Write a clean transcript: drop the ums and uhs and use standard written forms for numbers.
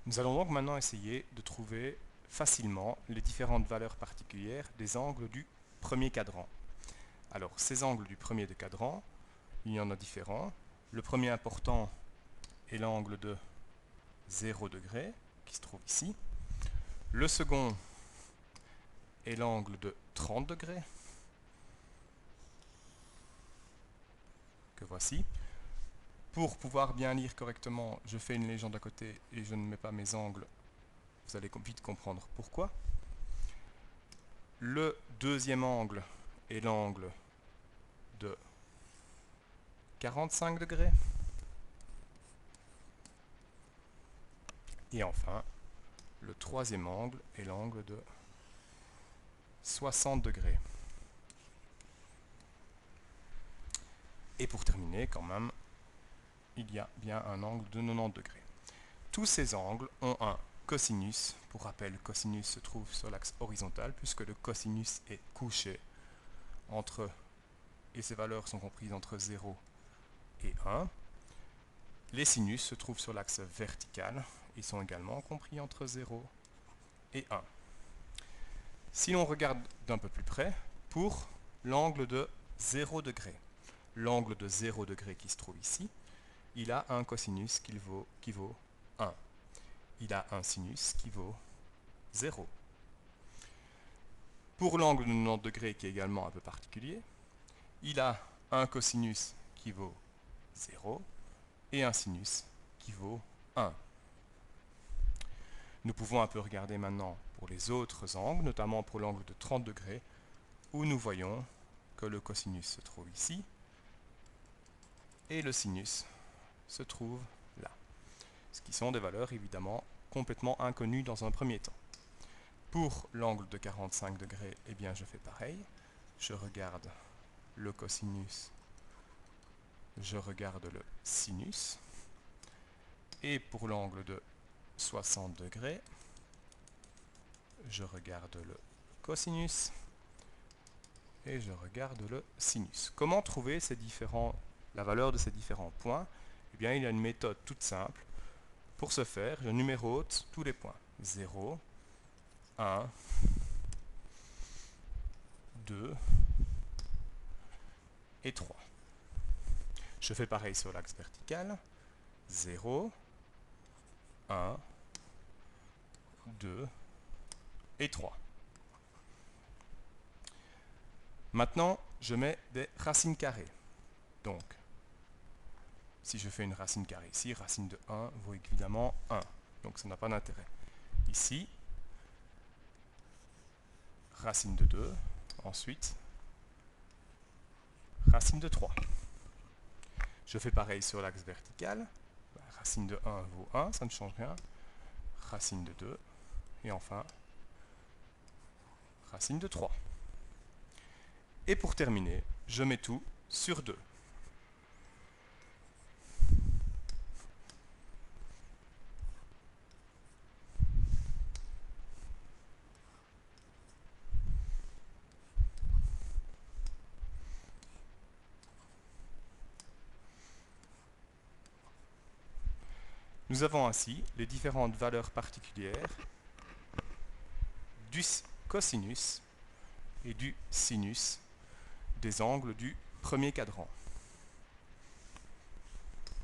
Nous allons donc maintenant essayer de trouver facilement les différentes valeurs particulières des angles du premier cadran. Alors, ces angles du premier cadran, il y en a différents. Le premier important est l'angle de 0 degré, qui se trouve ici. Le second est l'angle de 30 degrés, que voici. Pour pouvoir bien lire correctement, je fais une légende à côté et je ne mets pas mes angles. Vous allez vite comprendre pourquoi. Le deuxième angle est l'angle de 45 degrés. Et enfin, le troisième angle est l'angle de 60 degrés. Et pour terminer, quand même, il y a bien un angle de 90 degrés. Tous ces angles ont un cosinus. Pour rappel, le cosinus se trouve sur l'axe horizontal puisque le cosinus est couché entre, et ses valeurs sont comprises entre 0 et 1. Les sinus se trouvent sur l'axe vertical. Ils sont également compris entre 0 et 1. Si l'on regarde d'un peu plus près, pour l'angle de 0 degré, l'angle de 0 degré qui se trouve ici, il a un cosinus qui vaut 1. Il a un sinus qui vaut 0. Pour l'angle de 90 degrés qui est également un peu particulier, il a un cosinus qui vaut 0 et un sinus qui vaut 1. Nous pouvons un peu regarder maintenant pour les autres angles, notamment pour l'angle de 30 degrés, où nous voyons que le cosinus se trouve ici et le sinus se trouve là. Ce qui sont des valeurs évidemment complètement inconnues dans un premier temps. Pour l'angle de 45 degrés, eh bien je fais pareil. Je regarde le cosinus, je regarde le sinus. Et pour l'angle de 60 degrés, je regarde le cosinus et je regarde le sinus. Comment trouver la valeur de ces différents points? Eh bien, il y a une méthode toute simple. Pour ce faire, je numérote tous les points. 0, 1, 2 et 3. Je fais pareil sur l'axe vertical. 0, 1, 2 et 3. Maintenant, je mets des racines carrées. Donc, si je fais une racine carrée ici, racine de 1 vaut évidemment 1. Donc ça n'a pas d'intérêt. Ici, racine de 2, ensuite, racine de 3. Je fais pareil sur l'axe vertical. Racine de 1 vaut 1, ça ne change rien. Racine de 2, et enfin, racine de 3. Et pour terminer, je mets tout sur 2. Nous avons ainsi les différentes valeurs particulières du cosinus et du sinus des angles du premier cadran.